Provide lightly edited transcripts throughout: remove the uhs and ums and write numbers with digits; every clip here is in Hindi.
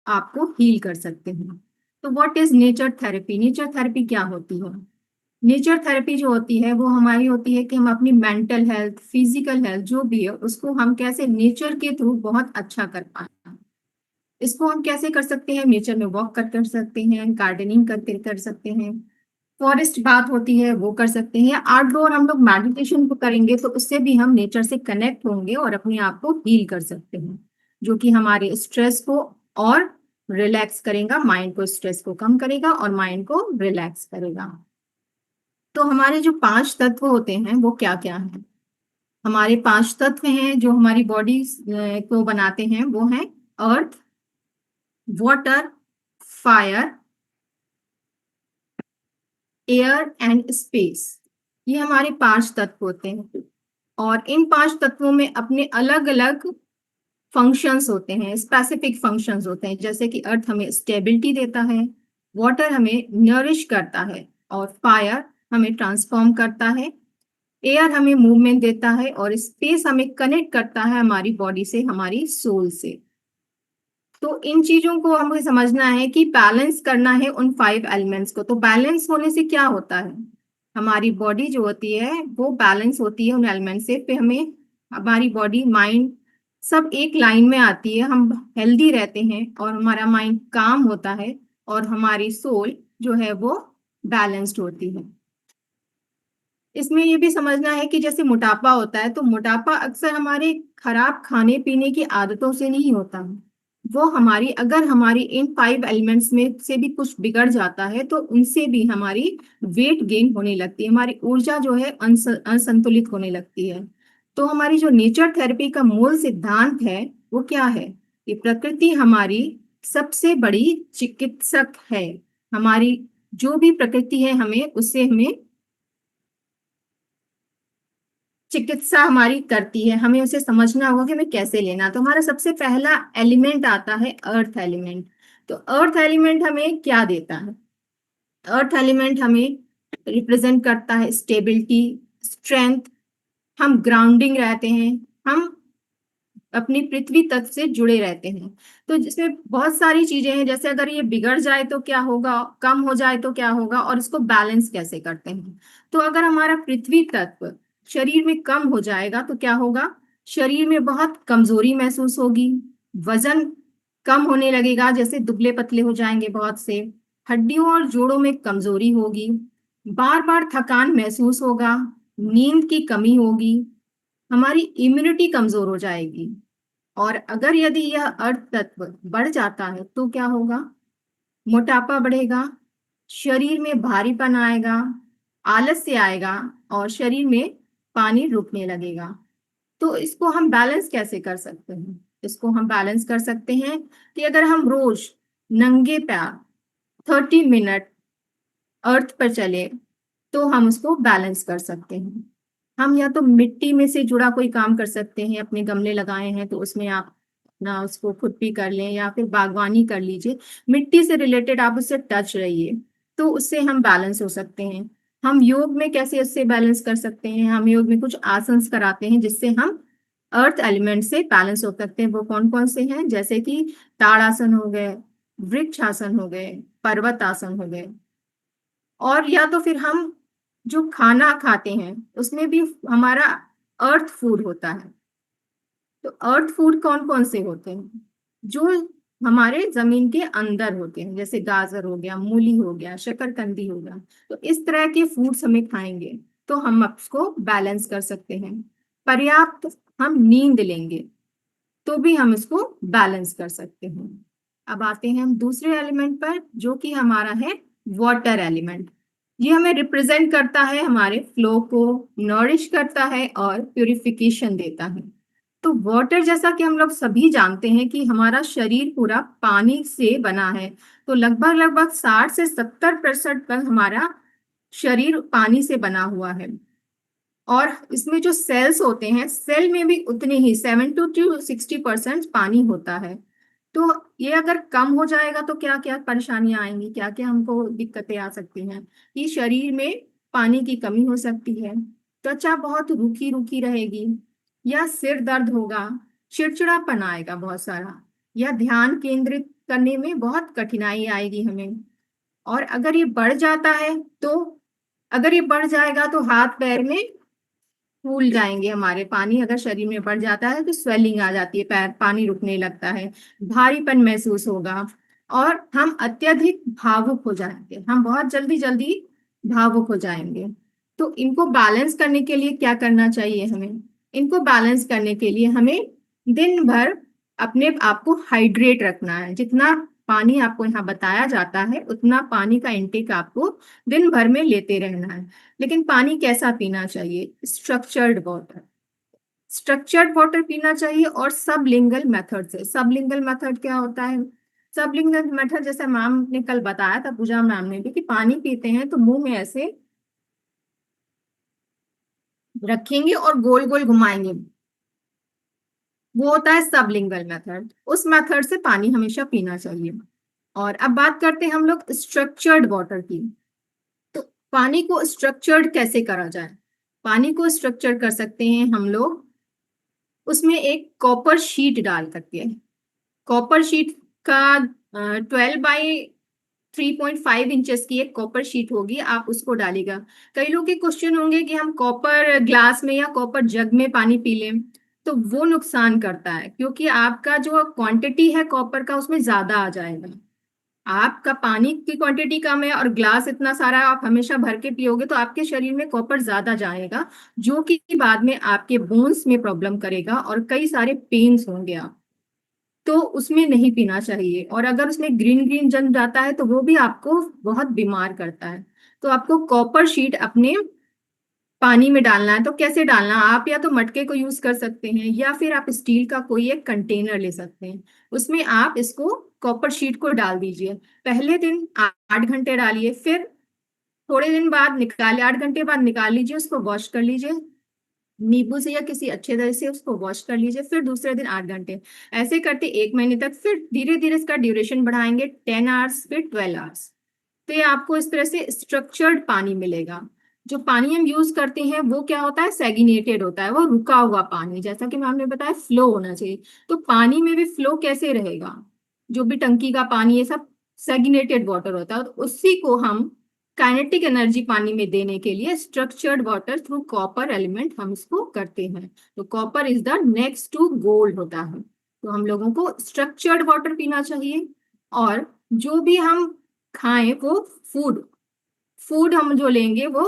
आपको हील कर सकते हैं। तो what is nature therapy? Nature therapy क्या होती है? नेचर थेरेपी जो होती है वो हमारी होती है कि हम अपनी मेंटल हेल्थ, फिजिकल हेल्थ जो भी है उसको हम कैसे नेचर के थ्रू बहुत अच्छा कर पाए। इसको हम कैसे कर सकते हैं? नेचर में वॉक कर सकते हैं, गार्डनिंग करके कर सकते हैं, फॉरेस्ट बात होती है वो कर सकते हैं, आउटडोर हम लोग मेडिटेशन को करेंगे तो उससे भी हम नेचर से कनेक्ट होंगे और अपने आप को हील कर सकते हैं, जो कि हमारे स्ट्रेस को और रिलैक्स करेगा, माइंड को, स्ट्रेस को कम करेगा और माइंड को रिलैक्स करेगा। तो हमारे जो 5 तत्व होते हैं वो क्या क्या हैं? हमारे 5 तत्व हैं जो हमारी बॉडी को बनाते हैं, वो हैं earth, water, fire, air and space. ये हमारे 5 तत्व होते हैं और इन 5 तत्वों में अपने अलग अलग फंक्शंस होते हैं, स्पेसिफिक फंक्शंस होते हैं। जैसे कि अर्थ हमें स्टेबिलिटी देता है, वाटर हमें नरिश करता है और फायर हमें ट्रांसफॉर्म करता है, एयर हमें मूवमेंट देता है और स्पेस हमें कनेक्ट करता है हमारी बॉडी से, हमारी सोल से। तो इन चीजों को हमें समझना है कि बैलेंस करना है उन 5 एलिमेंट्स को। तो बैलेंस होने से क्या होता है? हमारी बॉडी जो होती है वो बैलेंस होती है उन एलिमेंट से, फिर हमें हमारी बॉडी, माइंड सब एक लाइन में आती है, हम हेल्दी रहते हैं और हमारा माइंड काम होता है और हमारी सोल जो है वो बैलेंस्ड होती है। इसमें ये भी समझना है कि जैसे मोटापा होता है तो मोटापा अक्सर हमारे खराब खाने पीने की आदतों से नहीं होता है, वो हमारी, अगर हमारी इन 5 एलिमेंट्स में से भी कुछ बिगड़ जाता है तो उनसे भी हमारी वेट गेन होने लगती है, हमारी ऊर्जा जो है असंतुलित होने लगती है। तो हमारी जो नेचर थेरेपी का मूल सिद्धांत है वो क्या है? कि प्रकृति हमारी सबसे बड़ी चिकित्सक है। हमारी जो भी प्रकृति है हमें उससे हमें चिकित्सा हमारी करती है, हमें उसे समझना होगा कि हमें कैसे लेना। तो हमारा सबसे पहला एलिमेंट आता है अर्थ एलिमेंट। तो अर्थ एलिमेंट हमें क्या देता है? अर्थ एलिमेंट हमें रिप्रेजेंट करता है स्टेबिलिटी, स्ट्रेंथ, हम ग्राउंडिंग रहते हैं, हम अपनी पृथ्वी तत्व से जुड़े रहते हैं। तो जिसमें बहुत सारी चीजें हैं, जैसे अगर ये बिगड़ जाए तो क्या होगा, कम हो जाए तो क्या होगा, और इसको बैलेंस कैसे करते हैं। तो अगर हमारा पृथ्वी तत्व शरीर में कम हो जाएगा तो क्या होगा? शरीर में बहुत कमजोरी महसूस होगी, वजन कम होने लगेगा, जैसे दुबले पतले हो जाएंगे बहुत से, हड्डियों और जोड़ों में कमजोरी होगी, बार बार थकान महसूस होगा, नींद की कमी होगी, हमारी इम्यूनिटी कमजोर हो जाएगी। और अगर यदि यह अर्थ तत्व बढ़ जाता है तो क्या होगा? मोटापा बढ़ेगा, शरीर में भारीपन आएगा, आलस्य आएगा और शरीर में पानी रुकने लगेगा। तो इसको हम बैलेंस कैसे कर सकते हैं? इसको हम बैलेंस कर सकते हैं कि अगर हम रोज नंगे पैर 30 मिनट अर्थ पर चले तो हम उसको बैलेंस कर सकते हैं। हम या तो मिट्टी में से जुड़ा कोई काम कर सकते हैं, अपने गमले लगाए हैं तो उसमें आप ना उसको खुद भी कर लें या फिर बागवानी कर लीजिए, मिट्टी से रिलेटेड आप उससे टच रहिए, तो उससे हम बैलेंस हो सकते हैं। हम योग में कैसे इससे बैलेंस कर सकते हैं? हम योग में कुछ आसन कराते हैं जिससे हम अर्थ एलिमेंट से बैलेंस हो सकते हैं। वो कौन कौन से हैं? जैसे कि ताड़ासन हो गए, वृक्ष आसन हो गए, पर्वत आसन हो गए। और या तो फिर हम जो खाना खाते हैं उसमें भी हमारा अर्थ फूड होता है। तो अर्थ फूड कौन कौन से होते हैं? जो हमारे जमीन के अंदर होते हैं, जैसे गाजर हो गया, मूली हो गया, शकरकंदी हो गया। तो इस तरह के फूड्स हमें खाएंगे तो हम उसको बैलेंस कर सकते हैं। पर्याप्त हम नींद लेंगे तो भी हम इसको बैलेंस कर सकते हैं। अब आते हैं हम दूसरे एलिमेंट पर जो कि हमारा है वाटर एलिमेंट। ये हमें रिप्रेजेंट करता है, हमारे फ्लो को नॉरिश करता है और प्यूरिफिकेशन देता है। तो वाटर, जैसा कि हम लोग सभी जानते हैं कि हमारा शरीर पूरा पानी से बना है, तो लगभग लगभग 60 से 70% तक हमारा शरीर पानी से बना हुआ है। और इसमें जो सेल्स होते हैं, सेल में भी उतने ही 70 to 60% पानी होता है। तो ये अगर कम हो जाएगा तो क्या क्या परेशानियां आएंगी, क्या क्या हमको दिक्कतें आ सकती हैं? कि शरीर में पानी की कमी हो सकती है, त्वचा बहुत रूखी रूखी रहेगी, या सिर दर्द होगा, चिड़चिड़ापन आएगा बहुत सारा, या ध्यान केंद्रित करने में बहुत कठिनाई आएगी हमें। और अगर ये बढ़ जाता है तो, अगर ये बढ़ जाएगा तो हाथ पैर में फूल जाएंगे हमारे। पानी अगर शरीर में बढ़ जाता है तो स्वेलिंग आ जाती है, पैर पानी रुकने लगता है, भारीपन महसूस होगा और हम अत्यधिक भावुक हो जाएंगे, हम बहुत जल्दी जल्दी भावुक हो जाएंगे। तो इनको बैलेंस करने के लिए क्या करना चाहिए हमें? इनको बैलेंस करने के लिए हमें दिन भर अपने आप को हाइड्रेट रखना है। जितना पानी आपको यहाँ बताया जाता है उतना पानी का इंटेक आपको दिन भर में लेते रहना है। लेकिन पानी कैसा पीना चाहिए? Structured water. स्ट्रक्चर्ड वाटर पीना चाहिए और सबलिंगल मेथड से। सबलिंगल मेथड क्या होता है? सबलिंगल मेथड जैसे मैम ने कल बताया था, पूजा मैम ने भी, कि पानी पीते हैं तो मुंह में ऐसे रखेंगे और गोल गोल घुमाएंगे, वो होता है सबलिंगल मेथड। उस मेथड से पानी हमेशा पीना चाहिए। और अब बात करते हैं हम लोग स्ट्रक्चर्ड वाटर की। तो पानी को स्ट्रक्चर्ड कैसे करा जाए? पानी को स्ट्रक्चर कर सकते हैं हम लोग उसमें एक कॉपर शीट डाल करके। कॉपर शीट का 12 बाई 3.5 इंचेस की एक कॉपर शीट होगी, आप उसको डालेगा। कई लोग के क्वेश्चन होंगे कि हम कॉपर ग्लास में या कॉपर जग में पानी पी लें, तो वो नुकसान करता है, क्योंकि आपका जो क्वांटिटी है कॉपर का उसमें ज्यादा आ जाएगा। आपका पानी की क्वांटिटी कम है और ग्लास इतना सारा आप हमेशा भर के पियोगे तो आपके शरीर में कॉपर ज्यादा जाएगा, जो कि बाद में आपके बोन्स में प्रॉब्लम करेगा और कई सारे पेन्स होंगे आप। तो उसमें नहीं पीना चाहिए। और अगर उसमें ग्रीन ग्रीन जम जाता है तो वो भी आपको बहुत बीमार करता है। तो आपको कॉपर शीट अपने पानी में डालना है। तो कैसे डालना? आप या तो मटके को यूज कर सकते हैं या फिर आप स्टील का कोई एक कंटेनर ले सकते हैं, उसमें आप इसको कॉपर शीट को डाल दीजिए। पहले दिन 8 घंटे डालिए, फिर थोड़े दिन बाद निकालिए, 8 घंटे बाद निकाल लीजिए, उसको वॉश कर लीजिए नींबू से या किसी अच्छे तरह से, उसको वॉश कर लीजिए, फिर दूसरे दिन 8 घंटे। ऐसे करते 1 महीने तक, फिर धीरे धीरे इसका ड्यूरेशन बढ़ाएंगे 10 आवर्स, फिर 12 आवर्स। तो ये आपको इस तरह से स्ट्रक्चर्ड पानी मिलेगा। जो पानी हम यूज करते हैं वो क्या होता है? सेगिनेटेड होता है, वो रुका हुआ पानी, जैसा कि मैम ने बताया फ्लो होना चाहिए। तो पानी में भी फ्लो कैसे रहेगा? जो भी टंकी का पानी है सब सेगिनेटेड वाटर होता है, तो उसी को हम काइनेटिक एनर्जी पानी में देने के लिए structured water through copper element हम इसको करते हैं। तो copper is the next to gold होता है। तो हम लोगों को स्ट्रक्चर्ड वाटर पीना चाहिए। और जो भी हम खाएं वो फूड फूड हम जो लेंगे वो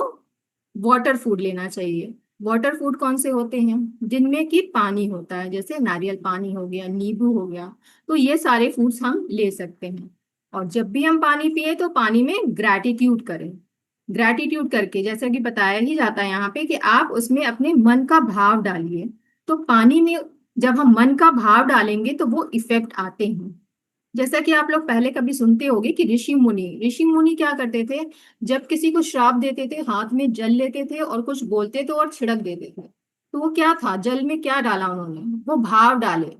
वाटर फूड लेना चाहिए। वाटर फूड कौन से होते हैं? जिनमें कि पानी होता है, जैसे नारियल पानी हो गया, नींबू हो गया। तो ये सारे फूड्स हम ले सकते हैं। और जब भी हम पानी पिए तो पानी में ग्रैटिट्यूड करें। ग्रैटिट्यूड करके, जैसा कि बताया ही जाता है यहाँ पे, कि आप उसमें अपने मन का भाव डालिए। तो पानी में जब हम मन का भाव डालेंगे तो वो इफेक्ट आते हैं। जैसा कि आप लोग पहले कभी सुनते होंगे कि ऋषि मुनि क्या करते थे? जब किसी को श्राप देते थे, हाथ में जल लेते थे और कुछ बोलते थे और छिड़क देते थे। तो वो क्या था? जल में क्या डाला उन्होंने? वो भाव डाले।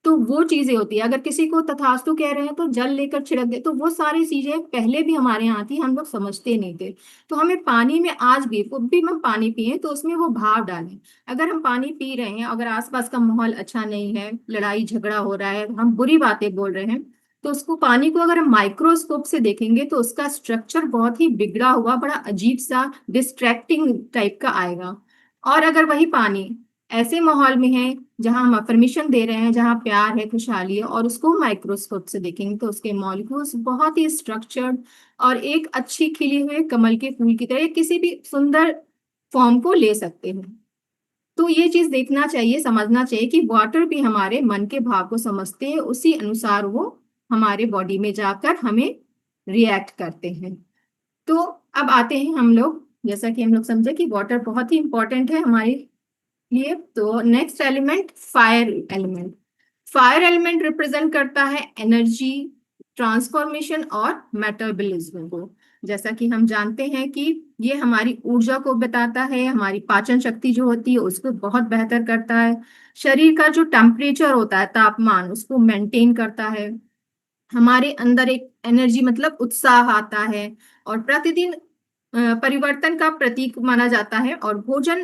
तो वो चीजें होती है। अगर किसी को तथास्तु कह रहे हैं तो जल लेकर छिड़क दे, तो वो सारी चीजें पहले भी हमारे यहाँ थी, हम लोग समझते नहीं थे। तो हमें पानी में आज भी, वो भी हम पानी पिए तो उसमें वो भाव डालें। अगर हम पानी पी रहे हैं, अगर आसपास का माहौल अच्छा नहीं है, लड़ाई झगड़ा हो रहा है, हम बुरी बातें बोल रहे हैं, तो उसको पानी को अगर हम माइक्रोस्कोप से देखेंगे तो उसका स्ट्रक्चर बहुत ही बिगड़ा हुआ, बड़ा अजीब सा डिस्ट्रैक्टिंग टाइप का आएगा। और अगर वही पानी ऐसे माहौल में है जहां हम परमिशन दे रहे हैं, जहां प्यार है, खुशहाली है, और उसको माइक्रोस्कोप से देखेंगे तो उसके मॉलिक्यूल्स बहुत ही स्ट्रक्चर्ड और एक अच्छी खिली हुए कमल के फूल की तरह किसी भी सुंदर फॉर्म को ले सकते हैं। तो ये चीज देखना चाहिए, समझना चाहिए कि वाटर भी हमारे मन के भाव को समझते हैं, उसी अनुसार वो हमारे बॉडी में जाकर हमें रिएक्ट करते हैं। तो अब आते हैं हम लोग, जैसा कि हम लोग समझे कि वाटर बहुत ही इंपॉर्टेंट है हमारे लिए। तो next element fire element. Fire element represent करता है एनर्जी, ट्रांसफॉर्मेशन और मेटाबॉलिज्म को। जैसा कि हम जानते हैं कि ये हमारी ऊर्जा को बताता है, हमारी पाचन शक्ति जो होती है उसको बहुत बेहतर करता है, शरीर का जो टेम्परेचर होता है, तापमान, उसको मेंटेन करता है, हमारे अंदर एक एनर्जी मतलब उत्साह आता है, और प्रतिदिन परिवर्तन का प्रतीक माना जाता है, और भोजन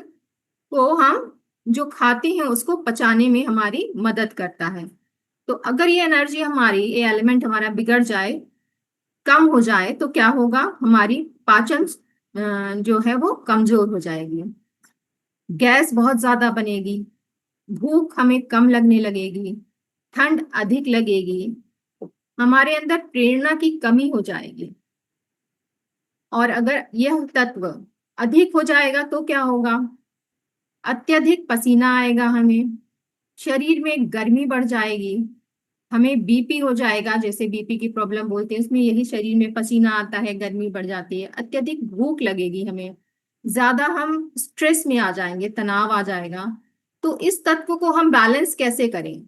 को हम जो खाते हैं उसको पचाने में हमारी मदद करता है। तो अगर ये एनर्जी हमारी, ये एलिमेंट हमारा बिगड़ जाए, कम हो जाए, तो क्या होगा, हमारी पाचन जो है वो कमजोर हो जाएगी, गैस बहुत ज्यादा बनेगी, भूख हमें कम लगने लगेगी, ठंड अधिक लगेगी, हमारे अंदर प्रेरणा की कमी हो जाएगी। और अगर यह तत्व अधिक हो जाएगा तो क्या होगा, अत्यधिक पसीना आएगा हमें, शरीर में गर्मी बढ़ जाएगी, हमें बीपी हो जाएगा, जैसे बीपी की प्रॉब्लम बोलते हैं, इसमें यही शरीर में पसीना आता है, गर्मी बढ़ जाती है, अत्यधिक भूख लगेगी हमें, ज्यादा हम स्ट्रेस में आ जाएंगे, तनाव आ जाएगा। तो इस तत्व को हम बैलेंस कैसे करें,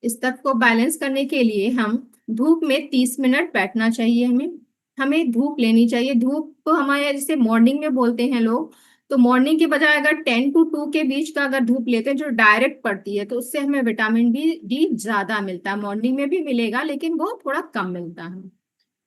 इस तत्व को बैलेंस करने के लिए हम धूप में 30 मिनट बैठना चाहिए, हमें हमें धूप लेनी चाहिए। धूप तो हमारे जैसे मॉर्निंग में बोलते हैं लोग, तो मॉर्निंग के बजाय अगर 10 to 2 के बीच का अगर धूप लेते हैं जो डायरेक्ट पड़ती है, तो उससे हमें विटामिन डी ज्यादा मिलता है, मॉर्निंग में भी मिलेगा लेकिन वो थोड़ा कम मिलता है।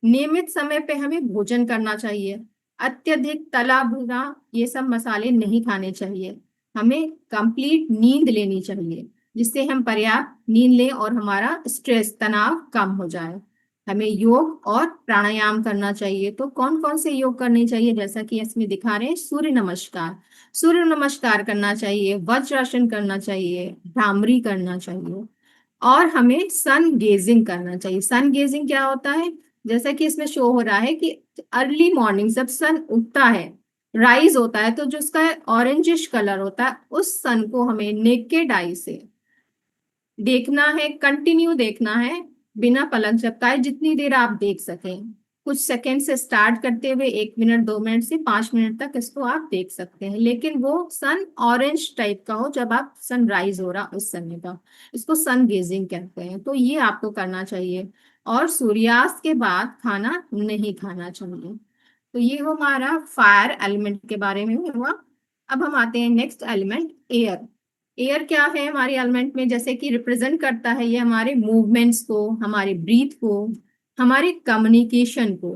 नियमित समय पे हमें भोजन करना चाहिए, अत्यधिक तला भुना ये सब मसाले नहीं खाने चाहिए, हमें कंप्लीट नींद लेनी चाहिए, जिससे हम पर्याप्त नींद लें और हमारा स्ट्रेस तनाव कम हो जाए। हमें योग और प्राणायाम करना चाहिए। तो कौन कौन से योग करने चाहिए, जैसा कि इसमें दिखा रहे हैं, सूर्य नमस्कार, सूर्य नमस्कार करना चाहिए, वज्रासन करना चाहिए, भ्रामरी करना चाहिए, और हमें सन गेजिंग करना चाहिए। सन गेजिंग क्या होता है, जैसा कि इसमें शो हो रहा है कि अर्ली मॉर्निंग जब सन उगता है, राइज होता है, तो जो उसका ऑरेंजिश कलर होता है, उस सन को हमें नेकेड आई से देखना है, कंटिन्यू देखना है, बिना पलक झपकाए, जितनी देर आप देख सकें। कुछ सेकंड से स्टार्ट करते हुए 1 मिनट, 2 मिनट से 5 मिनट तक इसको आप देख सकते हैं, लेकिन वो सन ऑरेंज टाइप का हो जब आप सनराइज हो रहा उस समय का, इसको सन गेजिंग कहते हैं। तो ये आपको करना चाहिए, और सूर्यास्त के बाद खाना नहीं खाना चाहिए। तो ये हमारा फायर एलिमेंट के बारे में हुआ। अब हम आते हैं नेक्स्ट एलिमेंट, एयर। एयर क्या है हमारे एलिमेंट में, जैसे कि रिप्रेजेंट करता है ये हमारे मूवमेंट्स को, हमारे ब्रीथ को, हमारे कम्युनिकेशन को।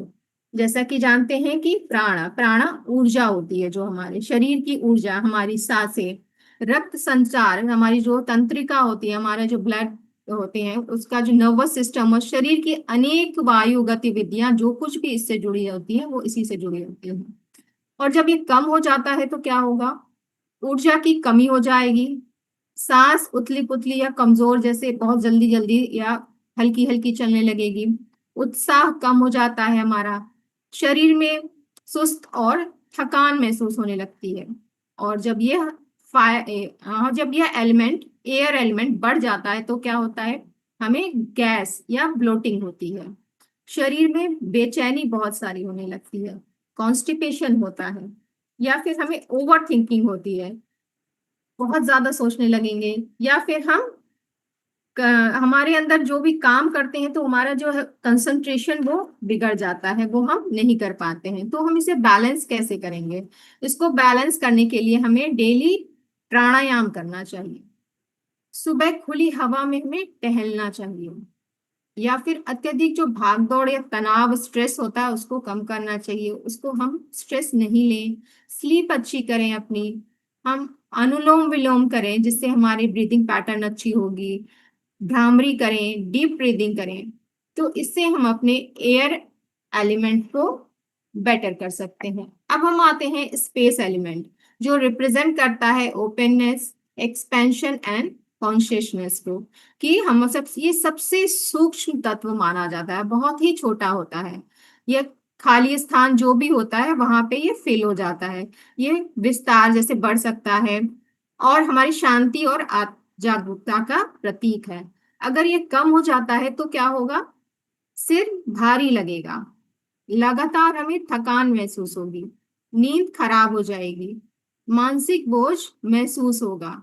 जैसा कि जानते हैं कि प्राण प्राणा ऊर्जा होती है, जो हमारे शरीर की ऊर्जा, हमारी सांसें, रक्त संचार, हमारी जो तंत्रिका होती है, हमारा जो ब्लड होते हैं, उसका जो नर्वस सिस्टम और शरीर की अनेक वायु गतिविधियां, जो कुछ भी इससे जुड़ी होती है वो इसी से जुड़ी होती है। और जब ये कम हो जाता है तो क्या होगा, ऊर्जा की कमी हो जाएगी, सांस उतली पुतली या कमजोर, जैसे बहुत जल्दी जल्दी या हल्की हल्की चलने लगेगी, उत्साह कम हो जाता है हमारा, शरीर में सुस्त और थकान महसूस होने लगती है। और जब यह एलिमेंट, एयर एलिमेंट बढ़ जाता है तो क्या होता है, हमें गैस या ब्लोटिंग होती है, शरीर में बेचैनी बहुत सारी होने लगती है, कॉन्स्टिपेशन होता है, या फिर हमें ओवर थिंकिंग होती है, बहुत ज्यादा सोचने लगेंगे, या फिर हमारे अंदर जो भी काम करते हैं तो हमारा जो है कंसंट्रेशन वो बिगड़ जाता है, वो हम नहीं कर पाते हैं। तो हम इसे बैलेंस कैसे करेंगे, इसको बैलेंस करने के लिए हमें डेली प्राणायाम करना चाहिए, सुबह खुली हवा में हमें टहलना चाहिए, या फिर अत्यधिक जो भाग दौड़ या तनाव स्ट्रेस होता है उसको कम करना चाहिए, उसको हम स्ट्रेस नहीं लें, स्लीप अच्छी करें अपनी, हम अनुलोम विलोम करें जिससे हमारी ब्रीदिंग पैटर्न अच्छी होगी, भ्रामरी करें, डीप ब्रीदिंग करें। तो इससे हम अपने एयर एलिमेंट को बेटर कर सकते हैं। अब हम आते हैं स्पेस एलिमेंट, जो रिप्रेजेंट करता है ओपननेस, एक्सपेंशन एंड कॉन्शियसनेस को, कि हम सब ये सबसे सूक्ष्म तत्व माना जाता है, बहुत ही छोटा होता है, ये खाली स्थान जो भी होता है वहां पे ये फिल हो जाता है, ये विस्तार जैसे बढ़ सकता है, और हमारी शांति और जागरूकता का प्रतीक है। अगर ये कम हो जाता है तो क्या होगा, सिर भारी लगेगा, लगातार हमें थकान महसूस होगी, नींद खराब हो जाएगी, मानसिक बोझ महसूस होगा।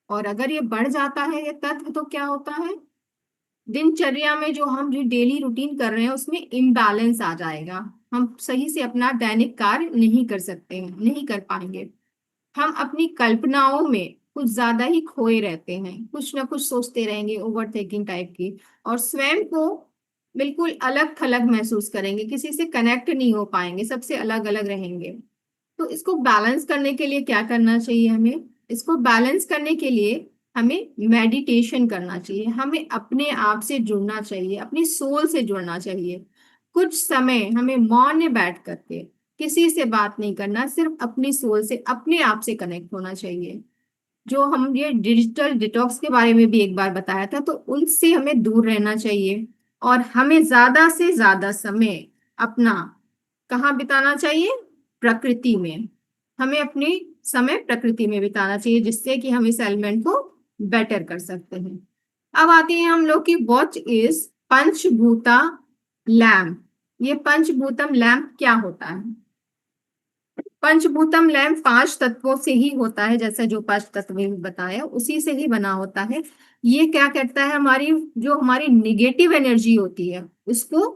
और अगर ये बढ़ जाता है ये तत्व तो क्या होता है, दिनचर्या में जो हम जो डेली रूटीन कर रहे हैं उसमें इम्बैलेंस आ जाएगा, हम सही से अपना दैनिक कार्य नहीं कर सकते हैं, नहीं कर पाएंगे, हम अपनी कल्पनाओं में कुछ ज्यादा ही खोए रहते हैं, कुछ ना कुछ सोचते रहेंगे, ओवर थिंकिंग टाइप की, और स्वयं को बिल्कुल अलग थलग महसूस करेंगे, किसी से कनेक्ट नहीं हो पाएंगे, सबसे अलग अलग रहेंगे। तो इसको बैलेंस करने के लिए क्या करना चाहिए हमें, इसको बैलेंस करने के लिए हमें मेडिटेशन करना चाहिए, हमें अपने आप से जुड़ना चाहिए, अपनी सोल से जुड़ना चाहिए। कुछ समय हमें मौन में बैठ करके किसी से बात नहीं करना, सिर्फ अपनी सोल से, अपने आप से कनेक्ट होना चाहिए। जो हम ये डिजिटल डिटॉक्स के बारे में भी एक बार बताया था, तो उनसे हमें दूर रहना चाहिए। और हमें ज्यादा से ज्यादा समय अपना कहाँ बिताना चाहिए? प्रकृति में। हमें अपनी समय प्रकृति में बिताना चाहिए, जिससे कि हम इस एलिमेंट को बेटर कर सकते हैं। अब आती है हम लोग की व्हाट इज पंचभूता लैम्प। ये पंचभूतम लैम्प क्या होता है? पंचभूतम लैम्प 5 तत्वों से ही होता है, जैसे जो 5 तत्व बताया उसी से ही बना होता है। ये क्या करता है? हमारी जो हमारी निगेटिव एनर्जी होती है उसको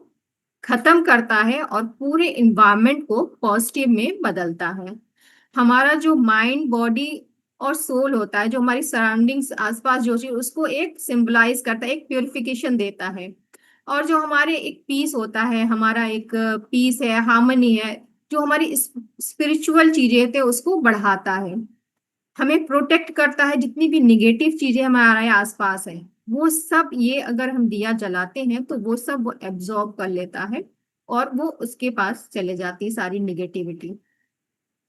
खत्म करता है और पूरे इन्वायरमेंट को पॉजिटिव में बदलता है। हमारा जो माइंड, बॉडी और सोल होता है, जो हमारी सराउंडिंग्स आसपास जो चीज, उसको एक सिंबलाइज करता है, एक प्योरिफिकेशन देता है। और जो हमारे एक पीस होता है, हमारा एक पीस है, हार्मनी है, जो हमारी स्पिरिचुअल चीजें थे उसको बढ़ाता है, हमें प्रोटेक्ट करता है। जितनी भी निगेटिव चीजें हमारे आसपास है, वो सब, ये अगर हम दिया जलाते हैं तो वो सब वो एब्जॉर्ब कर लेता है और वो उसके पास चले जाती है सारी निगेटिविटी।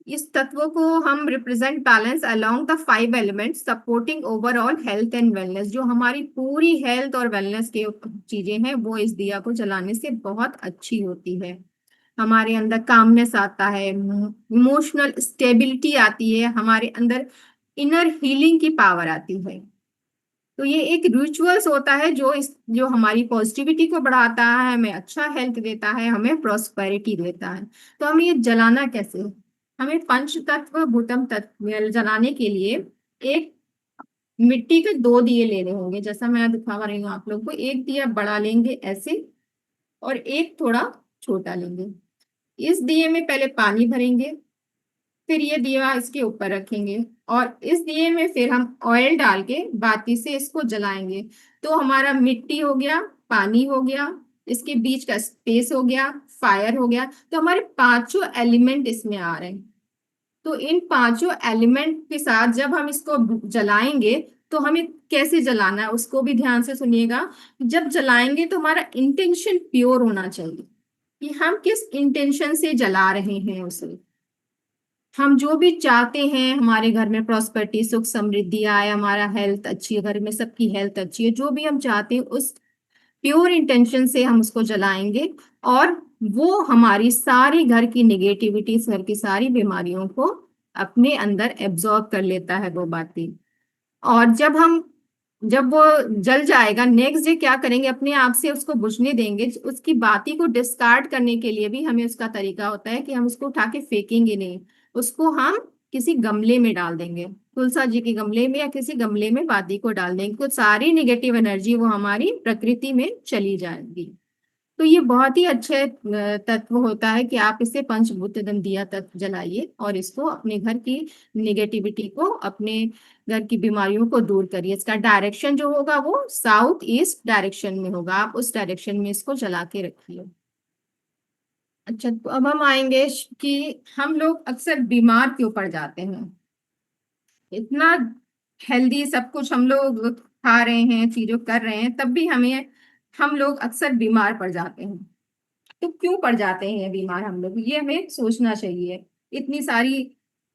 इस तत्वों को हम represent balance along the 5 elements, supporting overall health and wellness. जो हमारी पूरी हेल्थ और वेलनेस के चीजें हैं वो इस दिया को जलाने से बहुत अच्छी होती है। हमारे अंदर कामनेस आता है, इमोशनल स्टेबिलिटी आती है, हमारे अंदर इनर हीलिंग की पावर आती है। तो ये एक रिचुअल्स होता है जो हमारी पॉजिटिविटी को बढ़ाता है, हमें अच्छा हेल्थ देता है, हमें प्रोस्पेरिटी देता है। तो हमें ये जलाना कैसे? हमें पंच तत्व भूतम तत्व जलाने के लिए एक मिट्टी के 2 दिए लेने होंगे, जैसा मैं दिखा रही हूँ आप लोग को। एक दिया बड़ा लेंगे ऐसे, और एक थोड़ा छोटा लेंगे। इस दिए में पहले पानी भरेंगे, फिर ये दिया इसके ऊपर रखेंगे, और इस दिए में फिर हम ऑयल डाल के बाती से इसको जलाएंगे। तो हमारा मिट्टी हो गया, पानी हो गया, इसके बीच का स्पेस हो गया, फायर हो गया। तो हमारे 5 एलिमेंट इसमें आ रहे हैं। तो इन 5 एलिमेंट के साथ जब हम इसको जलाएंगे, तो हमें कैसे जलाना है उसको भी ध्यान से सुनिएगा। जब जलाएंगे तो हमारा इंटेंशन प्योर होना चाहिए, कि हम किस इंटेंशन से जला रहे हैं उसे। हम जो भी चाहते हैं, हमारे घर में प्रॉस्पेरिटी, सुख समृद्धि आए, हमारा हेल्थ अच्छी है, घर में सबकी हेल्थ अच्छी है, जो भी हम चाहते हैं उस प्योर इंटेंशन से हम उसको जलाएंगे। और वो हमारी सारी घर की निगेटिविटी, घर की सारी बीमारियों को अपने अंदर एब्जॉर्ब कर लेता है वो बातें। और जब वो जल जाएगा, नेक्स्ट डे क्या करेंगे? अपने आप से उसको बुझने देंगे। उसकी बाती को डिस्कार्ड करने के लिए भी हमें उसका तरीका होता है कि हम उसको उठा के फेंकेंगे नहीं, उसको हम किसी गमले में डाल देंगे, तुलसा जी के गमले में या किसी गमले में बाती को डाल देंगे, तो सारी निगेटिव एनर्जी वो हमारी प्रकृति में चली जाएगी। तो ये बहुत ही अच्छे तत्व होता है कि आप इसे पंचभूत दिया तत्व जलाइए और इसको अपने घर की निगेटिविटी को, अपने घर की बीमारियों को दूर करिए। इसका डायरेक्शन जो होगा वो साउथ ईस्ट डायरेक्शन में होगा, आप उस डायरेक्शन में इसको जला के रखिए। अच्छा, तो अब हम आएंगे कि हम लोग अक्सर बीमार क्यों पड़ जाते हैं। इतना हेल्दी सब कुछ हम लोग खा रहे हैं, चीजों कर रहे हैं, तब भी हम लोग अक्सर बीमार पड़ जाते हैं। तो क्यों पड़ जाते हैं ये बीमार हम लोग, ये हमें सोचना चाहिए। इतनी सारी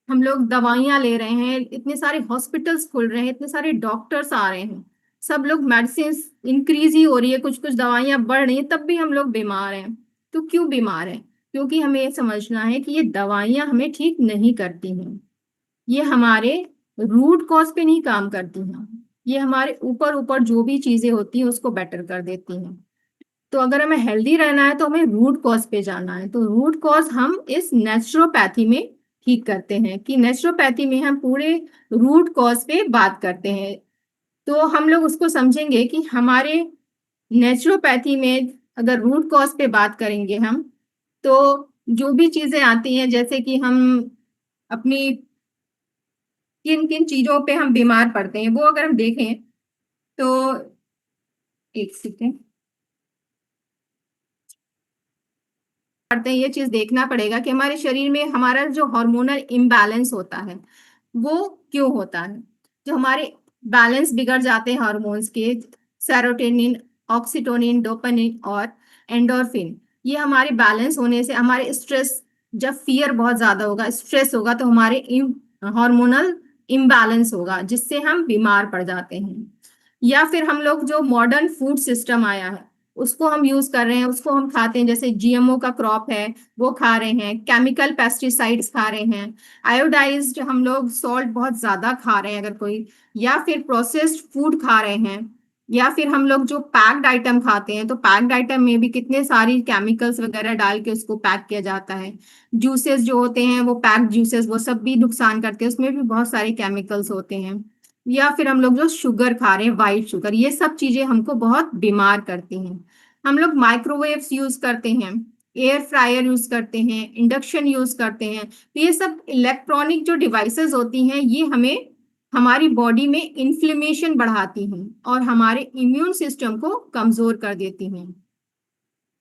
हम लोग दवाइयां ले रहे हैं, इतने सारे हॉस्पिटल्स खुल रहे हैं, इतने सारे डॉक्टर्स आ रहे हैं, सब लोग मेडिसिन इंक्रीज ही हो रही है, कुछ कुछ दवाइयां बढ़ रही हैं, तब भी हम लोग बीमार हैं। तो क्यों बीमार हैं? क्योंकि हमें ये समझना है कि ये दवाइयां हमें ठीक नहीं करती हैं, ये हमारे रूट कॉज पे नहीं काम करती हैं, ये हमारे ऊपर ऊपर जो भी चीजें होती हैं उसको बेटर कर देती हैं। तो अगर हमें हेल्दी रहना है तो हमें रूट कॉज पे जाना है। तो रूट कॉज हम इस नेचुरोपैथी में ठीक करते हैं, कि नेचुरोपैथी में हम पूरे रूट कॉज पे बात करते हैं। तो हम लोग उसको समझेंगे कि हमारे नेचुरोपैथी में अगर रूट कॉज पे बात करेंगे हम, तो जो भी चीजें आती हैं, जैसे कि हम अपनी किन किन चीजों पे हम बीमार पड़ते हैं, वो अगर हम देखें तो, एक सेकेंड, करते हैं, ये चीज देखना पड़ेगा कि हमारे शरीर में हमारा जो हार्मोनल इम्बैलेंस होता है वो क्यों होता है। जो हमारे बैलेंस बिगड़ जाते हैं हार्मोन्स के, सेरोटोनिन, ऑक्सीटोनिन, डोपामिन और एंडोर्फिन। ये हमारे बैलेंस होने से, हमारे स्ट्रेस, जब फियर बहुत ज्यादा होगा, स्ट्रेस होगा, तो हमारे हार्मोनल इम्बैलेंस होगा, जिससे हम बीमार पड़ जाते हैं। या फिर हम लोग जो मॉडर्न फूड सिस्टम आया है उसको हम यूज कर रहे हैं, उसको हम खाते हैं, जैसे जीएमओ का क्रॉप है वो खा रहे हैं, केमिकल पेस्टिसाइड्स खा रहे हैं, आयोडाइज्ड हम लोग सॉल्ट बहुत ज्यादा खा रहे हैं अगर कोई, या फिर प्रोसेस्ड फूड खा रहे हैं, या फिर हम लोग जो पैक्ड आइटम खाते हैं, तो पैक्ड आइटम में भी कितने सारी केमिकल्स वगैरह डाल के उसको पैक किया जाता है। जूसेस जो होते हैं वो पैक्ड जूसेस, वो सब भी नुकसान करते हैं, उसमें भी बहुत सारे केमिकल्स होते हैं। या फिर हम लोग जो शुगर खा रहे हैं, वाइट शुगर, ये सब चीजें हमको बहुत बीमार करती हैं। हम लोग माइक्रोवेव्स यूज करते हैं, एयर फ्रायर यूज करते हैं, इंडक्शन यूज करते हैं, तो ये सब इलेक्ट्रॉनिक जो डिवाइसेस होती हैं ये हमें हमारी बॉडी में इन्फ्लेमेशन बढ़ाती हैं और हमारे इम्यून सिस्टम को कमजोर कर देती हैं।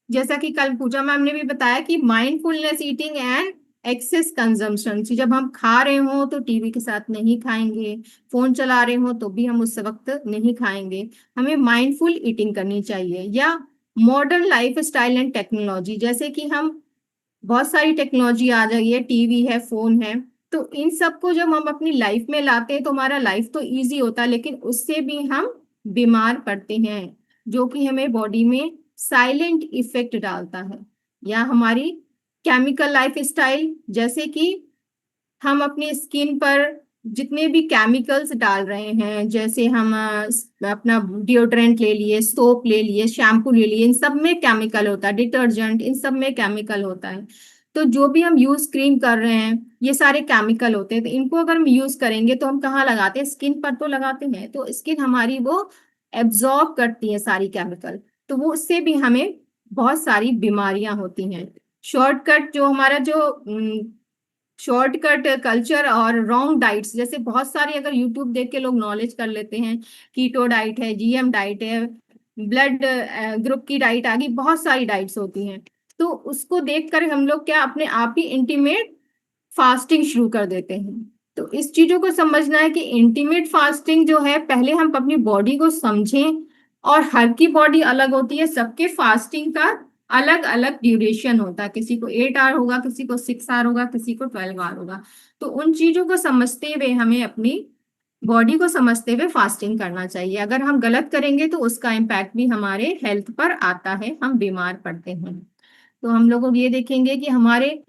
जैसा कि कल पूजा मैम ने भी बताया कि mindfulness eating and excess consumption, जब हम खा रहे हो तो टीवी के साथ नहीं खाएंगे, फोन चला रहे हो तो भी हम उस वक्त नहीं खाएंगे, हमें माइंडफुल ईटिंग करनी चाहिए। या modern life style and technology, जैसे कि हम बहुत सारी टेक्नोलॉजी आ गई है, टीवी है, फोन है, तो इन सबको जब हम अपनी लाइफ में लाते हैं तो हमारा लाइफ तो इजी होता है, लेकिन उससे भी हम बीमार पड़ते हैं, जो कि हमें बॉडी में साइलेंट इफेक्ट डालता है। या हमारी केमिकल लाइफ स्टाइल, जैसे कि हम अपनी स्किन पर जितने भी केमिकल्स डाल रहे हैं, जैसे हम अपना डिओड्रेंट ले लिए, सोप ले लिए, शैम्पू ले लिए, इन सब में केमिकल होता है, डिटर्जेंट, इन सब में केमिकल होता है। तो जो भी हम यूज क्रीम कर रहे हैं ये सारे केमिकल होते हैं, तो इनको अगर हम यूज करेंगे तो हम कहाँ लगाते हैं, स्किन पर तो लगाते हैं, तो स्किन हमारी वो एब्जॉर्ब करती है सारी केमिकल, तो वो उससे भी हमें बहुत सारी बीमारियां होती हैं। शॉर्टकट जो हमारा जो शॉर्टकट कल्चर और रॉन्ग डाइट्स, जैसे बहुत सारी अगर यूट्यूब देख के लोग नॉलेज कर लेते हैं, कीटो डाइट है, जीएम डाइट है, ब्लड ग्रुप की डाइट आ गई, बहुत सारी डाइट्स होती हैं, तो उसको देखकर हम लोग क्या अपने आप ही इंटीमेट फास्टिंग शुरू कर देते हैं। तो इस चीजों को समझना है कि इंटीमेट फास्टिंग जो है, पहले हम अपनी बॉडी को समझें, और हर की बॉडी अलग होती है, सबके फास्टिंग का अलग अलग ड्यूरेशन होता है, किसी को 8 आवर होगा, किसी को 6 आवर होगा, किसी को 12 आवर होगा। तो उन चीजों को समझते हुए हमें अपनी बॉडी को समझते हुए फास्टिंग करना चाहिए। अगर हम गलत करेंगे तो उसका इम्पैक्ट भी हमारे हेल्थ पर आता है, हम बीमार पड़ते हैं। तो हम लोग ये देखेंगे कि हमारे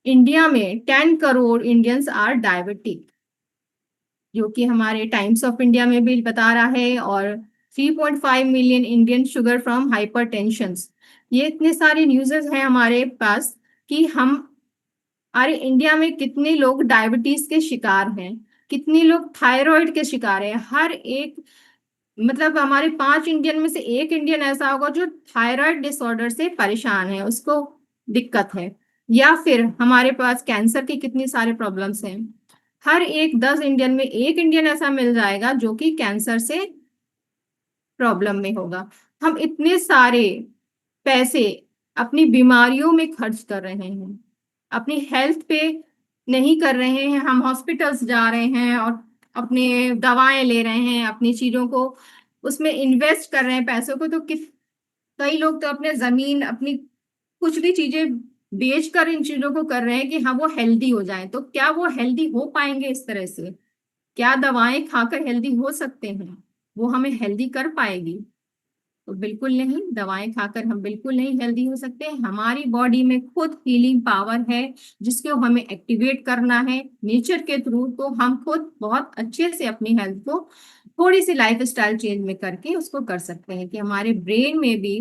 इंडिया में 10 करोड़ इंडियंस आर डायबिटिक, जो कि हमारे टाइम्स ऑफ इंडिया में भी बता रहा है, और 3.5 million Indian sugar from hypertension. ये इतने सारे न्यूज़ेस हैं हमारे पास कि हम, अरे इंडिया में कितने लोग डायबिटीज के शिकार हैं, कितने लोग थायराइड के शिकार हैं, हर एक, मतलब हमारे 5 इंडियन में से एक इंडियन ऐसा होगा जो थायराइड डिसऑर्डर से परेशान है, उसको दिक्कत है। या फिर हमारे पास कैंसर की कितनी सारे प्रॉब्लम्स हैं, हर एक 10 इंडियन में एक इंडियन ऐसा मिल जाएगा जो कि कैंसर से प्रॉब्लम में होगा। हम इतने सारे पैसे अपनी बीमारियों में खर्च कर रहे हैं, अपनी हेल्थ पे नहीं कर रहे हैं, हम हॉस्पिटल्स जा रहे हैं और अपने दवाएं ले रहे हैं, अपनी चीजों को उसमें इन्वेस्ट कर रहे हैं पैसों को, तो कई लोग तो अपने जमीन, अपनी कुछ भी चीजें बेच कर इन चीजों को कर रहे हैं कि हाँ वो हेल्दी हो जाए। तो क्या वो हेल्दी हो पाएंगे इस तरह से? क्या दवाएं खाकर हेल्दी हो सकते हैं? वो हमें हेल्दी कर पाएगी? तो बिल्कुल नहीं, दवाएं खाकर हम बिल्कुल नहीं हेल्दी हो सकते। हमारी बॉडी में खुद हीलिंग पावर है, जिसको हमें एक्टिवेट करना है नेचर के थ्रू, तो हम खुद बहुत अच्छे से अपनी हेल्थ को थोड़ी सी लाइफ स्टाइल चेंज में करके उसको कर सकते हैं। कि हमारे ब्रेन में भी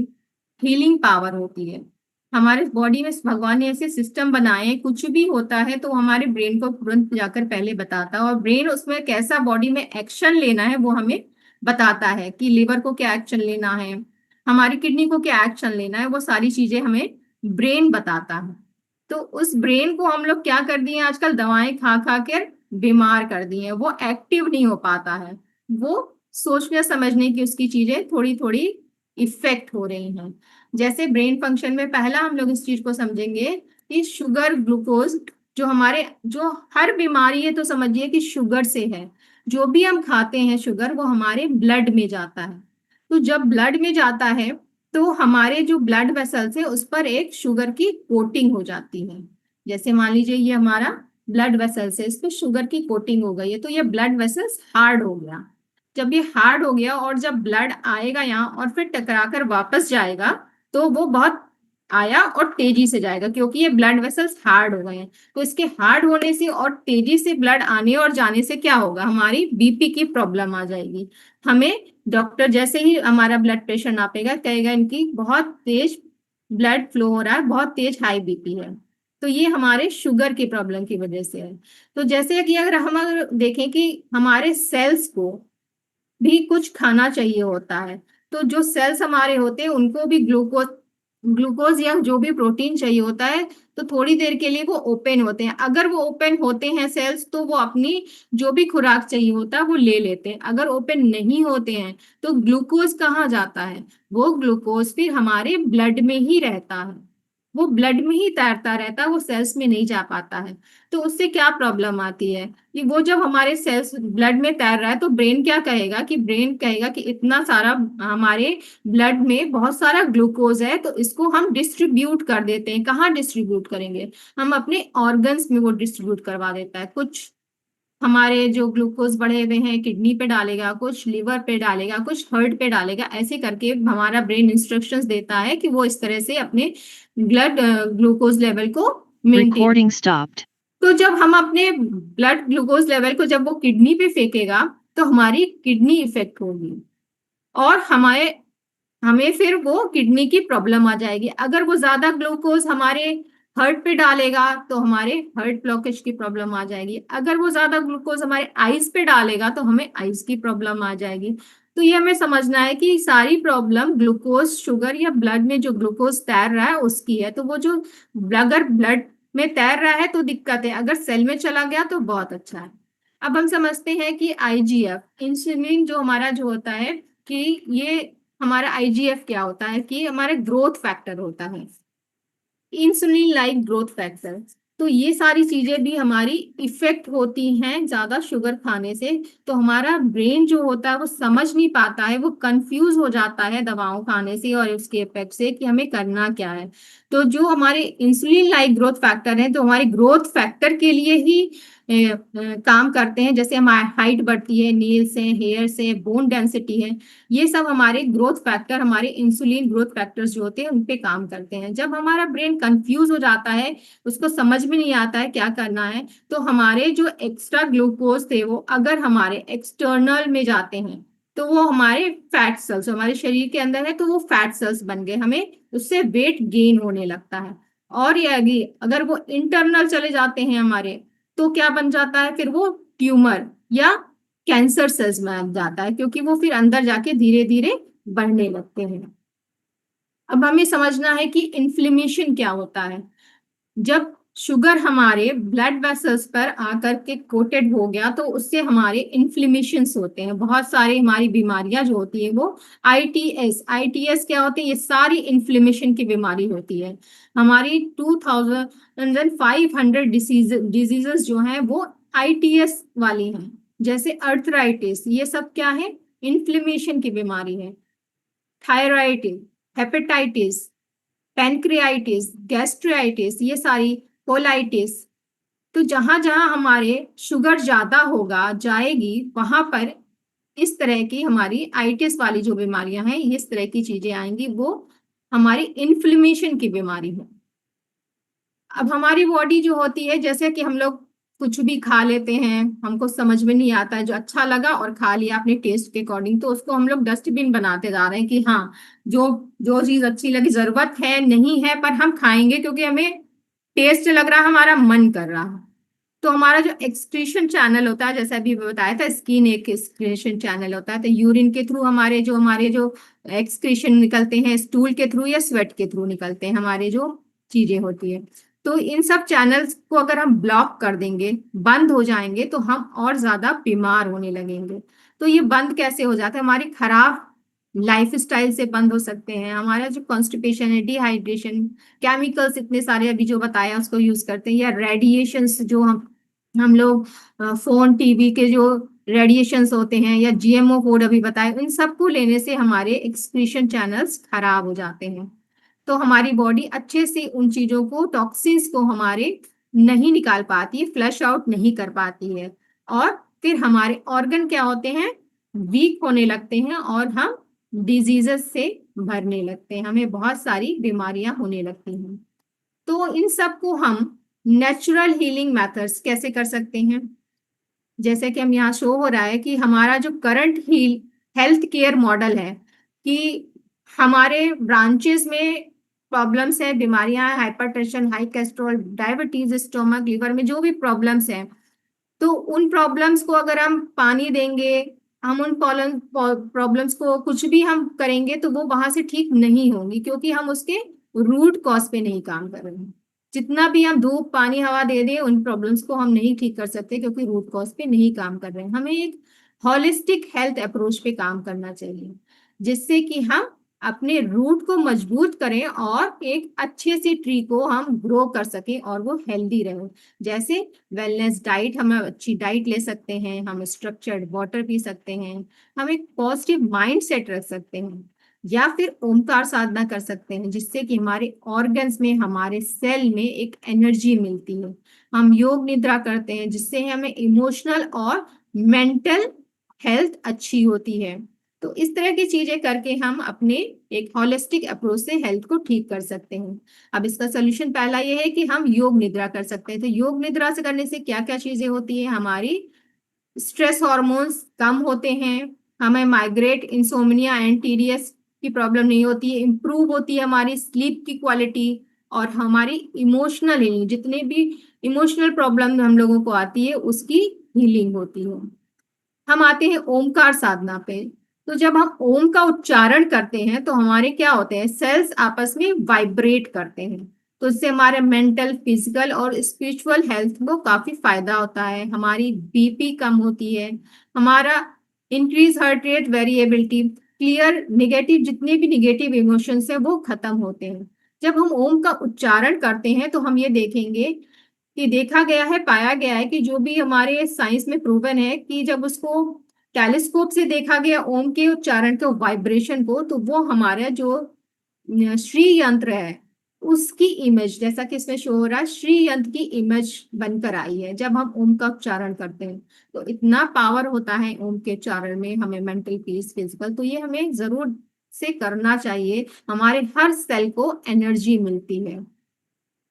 हीलिंग पावर होती है, हमारे बॉडी में भगवान ने ऐसे सिस्टम बनाए हैं, कुछ भी होता है तो हमारे ब्रेन को तुरंत जाकर पहले बताता है, और ब्रेन उसमें कैसा बॉडी में एक्शन लेना है वो हमें बताता है, कि लिवर को क्या एक्शन लेना है, हमारी किडनी को क्या एक्शन लेना है, वो सारी चीजें हमें ब्रेन बताता है। तो उस ब्रेन को हम लोग क्या कर दिए आजकल, दवाएं खा खा कर बीमार कर दिए, वो एक्टिव नहीं हो पाता है, वो सोचने समझने की उसकी चीजें थोड़ी थोड़ी इफेक्ट हो रही हैं। जैसे ब्रेन फंक्शन में पहला हम लोग इस चीज को समझेंगे कि शुगर ग्लूकोज, जो हमारे, जो हर बीमारी है तो समझिए कि शुगर से है। जो भी हम खाते हैं शुगर वो हमारे ब्लड में जाता है। तो जब ब्लड में जाता है तो हमारे जो ब्लड वेसल्स है उस पर एक शुगर की कोटिंग हो जाती है। जैसे मान लीजिए ये हमारा ब्लड वेसल्स है, इस पे शुगर की कोटिंग हो गई है, तो ये ब्लड वेसल्स हार्ड हो गया। जब ये हार्ड हो गया और जब ब्लड आएगा यहाँ और फिर टकरा कर वापस जाएगा, तो वो बहुत आया और तेजी से जाएगा क्योंकि ये ब्लड वेसल्स हार्ड हो गए हैं। तो इसके हार्ड होने से और तेजी से ब्लड आने और जाने से क्या होगा, हमारी बीपी की प्रॉब्लम आ जाएगी। हमें डॉक्टर जैसे ही हमारा ब्लड प्रेशर नापेगा कहेगा इनकी बहुत तेज ब्लड फ्लो हो रहा है, बहुत तेज हाई बीपी है। तो ये हमारे शुगर की प्रॉब्लम की वजह से है। तो जैसे कि अगर देखें कि हमारे सेल्स को भी कुछ खाना चाहिए होता है, तो जो सेल्स हमारे होते हैं उनको भी ग्लूकोज ग्लूकोज या जो भी प्रोटीन चाहिए होता है, तो थोड़ी देर के लिए वो ओपन होते हैं। अगर वो ओपन होते हैं सेल्स तो वो अपनी जो भी खुराक चाहिए होता है वो ले लेते हैं। अगर ओपन नहीं होते हैं तो ग्लूकोज कहाँ जाता है, वो ग्लूकोज फिर हमारे ब्लड में ही रहता है, वो ब्लड में ही तैरता रहता है, वो सेल्स में नहीं जा पाता है। तो उससे क्या प्रॉब्लम आती है कि वो जब हमारे सेल्स ब्लड में तैर रहा है तो ब्रेन कहेगा कि इतना सारा हमारे ब्लड में बहुत सारा ग्लूकोज है, तो इसको हम डिस्ट्रीब्यूट कर देते हैं। कहाँ डिस्ट्रीब्यूट करेंगे, हम अपने ऑर्गन्स में वो डिस्ट्रीब्यूट करवा देता है। कुछ हमारे जो ग्लूकोज बढ़े हुए हैं किडनी पे डालेगा, कुछ लिवर पे डालेगा, कुछ हार्ट पे डालेगा, ऐसे करके हमारा ब्रेन इंस्ट्रक्शंस देता है कि वो इस तरह से अपने ब्लड ग्लूकोज लेवल को मेंटेन। Recording stopped. तो जब हम अपने ब्लड ग्लूकोज लेवल को जब वो किडनी पे फेंकेगा तो हमारी किडनी इफेक्ट होगी और हमारे हमें फिर वो किडनी की प्रॉब्लम आ जाएगी। अगर वो ज्यादा ग्लूकोज हमारे हार्ट पे डालेगा तो हमारे हार्ट ब्लॉकेज की प्रॉब्लम आ जाएगी। अगर वो ज्यादा ग्लूकोज हमारे आइज पे डालेगा तो हमें आइज की प्रॉब्लम आ जाएगी। तो ये हमें समझना है कि सारी प्रॉब्लम ग्लूकोज शुगर या ब्लड में जो ग्लूकोज तैर रहा है उसकी है। तो वो जो अगर ब्लड में तैर रहा है तो दिक्कत है, अगर सेल में चला गया तो बहुत अच्छा है। अब हम समझते हैं कि आईजीएफ इंसुलिन जो हमारा जो होता है कि ये हमारा आईजीएफ क्या होता है कि हमारा ग्रोथ फैक्टर होता है, इंसुलिन लाइक ग्रोथ फैक्टर। तो ये सारी चीजें भी हमारी इफेक्ट होती हैं ज्यादा शुगर खाने से। तो हमारा ब्रेन जो होता है वो समझ नहीं पाता है, वो कंफ्यूज हो जाता है दवाओं खाने से और उसके इफेक्ट से कि हमें करना क्या है। तो जो हमारे इंसुलिन लाइक ग्रोथ फैक्टर है तो हमारे ग्रोथ फैक्टर के लिए ही काम करते हैं। जैसे हमारी हाइट बढ़ती है, नेल्स है, हेयर से, बोन डेंसिटी है, ये सब हमारे ग्रोथ फैक्टर, हमारे इंसुलिन ग्रोथ फैक्टर्स जो होते हैं उन पे काम करते हैं। जब हमारा ब्रेन कंफ्यूज हो जाता है, उसको समझ में नहीं आता है क्या करना है, तो हमारे जो एक्स्ट्रा ग्लूकोज थे वो अगर हमारे एक्सटर्नल में जाते हैं तो वो हमारे फैट सेल्स हमारे शरीर के अंदर है तो वो फैट सेल्स बन गए, हमें उससे वेट गेन होने लगता है। और ये अगर वो इंटरनल चले जाते हैं हमारे तो क्या बन जाता है, फिर वो ट्यूमर या कैंसर सेल्स में जाता है क्योंकि वो फिर अंदर जाके धीरे धीरे बढ़ने लगते हैं। अब हमें समझना है कि इन्फ्लेमेशन क्या होता है। जब शुगर हमारे ब्लड वेसल्स पर आकर के कोटेड हो गया तो उससे हमारे इन्फ्लेमेशंस होते हैं, बहुत सारी हमारी बीमारियां जो होती है वो आईटीएस क्या होते हैं, ये सारी इन्फ्लेमेशन की बीमारी होती है। हमारी 2500 डिजीजेस जो हैं वो आईटीएस वाली हैं। जैसे अर्थराइटिस, ये सब क्या है, इन्फ्लेमेशन की बीमारी है। थायराइटिस, हेपेटाइटिस, पैनक्रियाइटिस, गैस्ट्राइटिस, ये सारी, कोलाइटिस। तो जहां जहां हमारे शुगर ज्यादा होगा जाएगी वहां पर इस तरह की हमारी आइटिस वाली जो बीमारियां हैं, इस तरह की चीजें आएंगी, वो हमारी इन्फ्लेमेशन की बीमारी है। अब हमारी बॉडी जो होती है, जैसे कि हम लोग कुछ भी खा लेते हैं, हमको समझ में नहीं आता है, जो अच्छा लगा और खा लिया अपने टेस्ट के अकॉर्डिंग, तो उसको हम लोग डस्टबिन बनाते जा रहे हैं कि हाँ जो जो चीज अच्छी लगी, जरूरत है नहीं है पर हम खाएंगे क्योंकि हमें टेस्ट लग रहा है, हमारा मन कर रहा है। तो हमारा जो एक्सक्रीशन चैनल होता है, जैसे अभी बताया था, स्किन एक एक्सक्रीशन चैनल होता है। तो यूरिन के थ्रू हमारे जो एक्सक्रीशन निकलते हैं, स्टूल के थ्रू या स्वेट के थ्रू निकलते हैं हमारे जो चीजें होती है। तो इन सब चैनल्स को अगर हम ब्लॉक कर देंगे, बंद हो जाएंगे, तो हम और ज्यादा बीमार होने लगेंगे। तो ये बंद कैसे हो जाता है, हमारी खराब लाइफ स्टाइल से बंद हो सकते हैं। हमारा जो कॉन्स्टिपेशन है, डिहाइड्रेशन, केमिकल्स इतने सारे अभी जो बताया उसको यूज करते हैं, या रेडिएशंस जो हम लोग फोन टीवी के जो रेडिएशंस होते हैं या जीएमओ फूड अभी बताए, इन सबको लेने से हमारे एक्सक्रीशन चैनल्स खराब हो जाते हैं। तो हमारी बॉडी अच्छे से उन चीजों को, टॉक्सिन्स को हमारे नहीं निकाल पाती है, फ्लश आउट नहीं कर पाती है, और फिर हमारे ऑर्गन क्या होते हैं, वीक होने लगते हैं और हम डिजीजेस से भरने लगते हैं, हमें बहुत सारी बीमारियां होने लगती हैं। तो इन सब को हम नेचुरल हीलिंग मेथड्स कैसे कर सकते हैं? जैसे कि हम यहाँ शो हो रहा है कि हमारा जो current heal health care model है, कि हमारे ब्रांचेस में प्रॉब्लम्स है, बीमारियां, hypertension, high cholesterol, diabetes, stomach, liver में जो भी प्रॉब्लम्स हैं, तो उन प्रॉब्लम्स को अगर हम पानी देंगे, हम उन प्रॉब्लम्स को कुछ भी हम करेंगे तो वो वहां से ठीक नहीं होंगी, क्योंकि हम उसके रूट कॉज पे नहीं काम कर रहे हैं। जितना भी हम धूप, पानी, हवा दे दें, उन प्रॉब्लम्स को हम नहीं ठीक कर सकते, क्योंकि रूट कॉज पे नहीं काम कर रहे हैं। हमें एक हॉलिस्टिक हेल्थ अप्रोच पे काम करना चाहिए, जिससे कि हम अपने रूट को मजबूत करें और एक अच्छे से ट्री को हम ग्रो कर सकें और वो हेल्दी रहे। जैसे वेलनेस डाइट, हम अच्छी डाइट ले सकते हैं, हम स्ट्रक्चर्ड वाटर पी सकते हैं, हम एक पॉजिटिव माइंड सेट रख सकते हैं, या फिर ओमकार साधना कर सकते हैं, जिससे कि हमारे ऑर्गन्स में, हमारे सेल में एक एनर्जी मिलती है। हम योग निद्रा करते हैं, जिससे हमें इमोशनल और मेंटल हेल्थ अच्छी होती है। तो इस तरह की चीजें करके हम अपने एक होलिस्टिक अप्रोच से हेल्थ को ठीक कर सकते हैं। अब इसका सोल्यूशन पहला ये है कि हम योग निद्रा कर सकते हैं। तो योग निद्रा से करने से क्या क्या चीजें होती है, हमारी स्ट्रेस हार्मोन्स कम होते हैं, हमें माइग्रेट, इंसोम्निया एंड टीडीएस की प्रॉब्लम नहीं होती है, इंप्रूव होती है हमारी स्लीप की क्वालिटी, और हमारी इमोशनल हीलिंग, जितने भी इमोशनल प्रॉब्लम हम लोगों को आती है उसकी हीलिंग होती है। हम आते हैं ओमकार साधना पे। तो जब हम ओम का उच्चारण करते हैं तो हमारे क्या होते हैं, सेल्स आपस में वाइब्रेट करते हैं, तो इससे हमारे मेंटल, फिजिकल और स्पिरिचुअल हेल्थ को काफी फायदा होता है। हमारी बीपी कम होती है, हमारा increase heart rate variability, clear negative, जितने भी नेगेटिव इमोशंस है वो खत्म होते हैं। जब हम ओम का उच्चारण करते हैं तो हम ये देखेंगे कि देखा गया है, पाया गया है कि जो भी हमारे साइंस में प्रूवन है कि जब उसको टेलीस्कोप से देखा गया ओम के उच्चारण के वाइब्रेशन को, तो वो हमारा जो श्री यंत्र है उसकी इमेज, जैसा कि इसमें शो हो रहा है, श्री यंत्र की इमेज बनकर आई है जब हम ओम का उच्चारण करते हैं। तो इतना पावर होता है ओम के उच्चारण में, हमें मेंटल पीस, फिजिकल, तो ये हमें जरूर से करना चाहिए, हमारे हर सेल को एनर्जी मिलती है।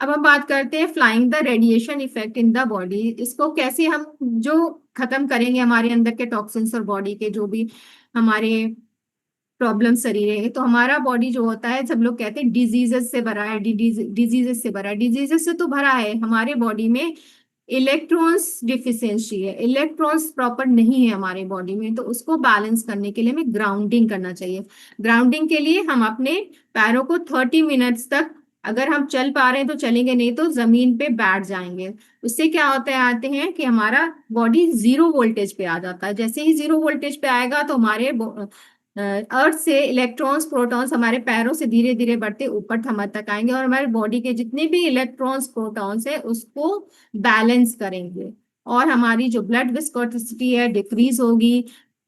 अब हम बात करते हैं flying the radiation effect in the body. इसको कैसे हम जो खत्म करेंगे, हमारे अंदर के टॉक्सिन्स और बॉडी के जो भी हमारे प्रॉब्लम शरीर है, तो हमारा बॉडी जो होता है, सब लोग कहते हैं डिजीजेस से भरा है, डिजीजेस से भरा है। डिजीजेस से तो भरा है, हमारे बॉडी में इलेक्ट्रॉन्स डिफिशियंसी है, इलेक्ट्रॉन्स प्रॉपर नहीं है हमारे बॉडी में, तो उसको बैलेंस करने के लिए हमें ग्राउंडिंग करना चाहिए। ग्राउंडिंग के लिए हम अपने पैरों को 30 मिनट्स तक, अगर हम चल पा रहे हैं तो चलेंगे, नहीं तो जमीन पे बैठ जाएंगे। उससे क्या होता है, आते हैं कि हमारा बॉडी जीरो वोल्टेज पे आ जाता है। जैसे ही जीरो वोल्टेज पे आएगा तो हमारे अर्थ से इलेक्ट्रॉन्स, प्रोटॉन्स हमारे पैरों से धीरे धीरे बढ़ते ऊपर थमर तक आएंगे, और हमारे बॉडी के जितने भी इलेक्ट्रॉन्स, प्रोटॉन्स है उसको बैलेंस करेंगे, और हमारी जो ब्लड विस्कोसिटी है डिक्रीज होगी,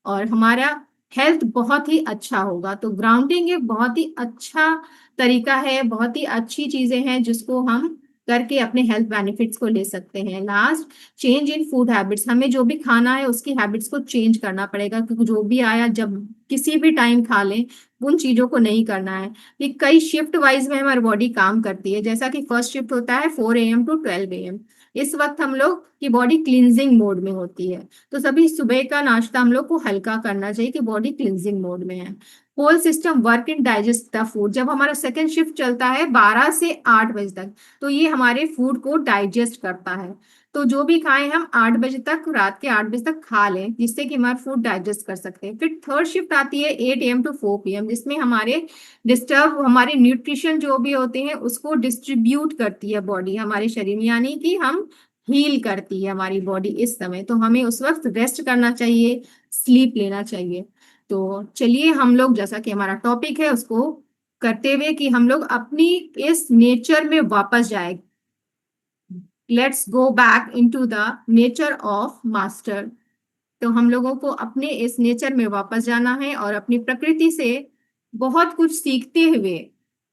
और हमारा हेल्थ बहुत ही अच्छा होगा। तो ग्राउंडिंग एक बहुत ही अच्छा तरीका है, बहुत ही अच्छी चीजें हैं जिसको हम करके अपने हेल्थ बेनिफिट्स को ले सकते हैं। Last, change in food habits, हमें जो भी खाना है उसकी हैबिट्स को चेंज करना पड़ेगा, क्योंकि जो भी आया जब किसी भी टाइम खा लें, उन चीजों को नहीं करना है। कि कई शिफ्ट वाइज में हमारी बॉडी काम करती है, जैसा कि फर्स्ट शिफ्ट होता है 4 AM टू 12 AM। इस वक्त हम लोग की बॉडी क्लींजिंग मोड में होती है, तो सभी सुबह का नाश्ता हम लोग को हल्का करना चाहिए कि बॉडी क्लींजिंग मोड में है। Whole system work in digest the food, जब हमारा सेकंड शिफ्ट चलता है 12 से 8 बजे तक, तो ये हमारे फूड को डाइजेस्ट करता है। तो जो भी खाएं हम 8 बजे तक, रात के 8 बजे तक खा लें, जिससे कि हमारा फूड डाइजेस्ट कर सकते हैं। फिर थर्ड शिफ्ट आती है 8 AM टू 4 PM, जिसमें हमारे डिस्टर्ब, हमारे न्यूट्रिशन जो भी होते हैं उसको डिस्ट्रीब्यूट करती है बॉडी हमारे शरीर में, यानी कि हम हील करती है हमारी बॉडी इस समय। तो हमें उस वक्त रेस्ट करना चाहिए, स्लीप लेना चाहिए। तो चलिए हम लोग, जैसा कि हमारा टॉपिक है उसको करते हुए कि हम लोग अपनी इस नेचर में वापस जाए, let's go back into the nature of master. तो हम लोगों को अपने इस नेचर में वापस जाना है और अपनी प्रकृति से बहुत कुछ सीखते हुए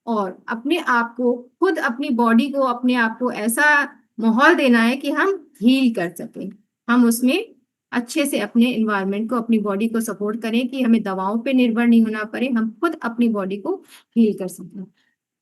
और अपने आप को खुद अपनी बॉडी को अपने आप को ऐसा माहौल देना है कि हम हील कर सकें। हम उसमें अच्छे से अपने एनवायरनमेंट को अपनी बॉडी को सपोर्ट करें कि हमें दवाओं पे निर्भर नहीं होना पड़े, हम खुद अपनी बॉडी को हील कर सकें।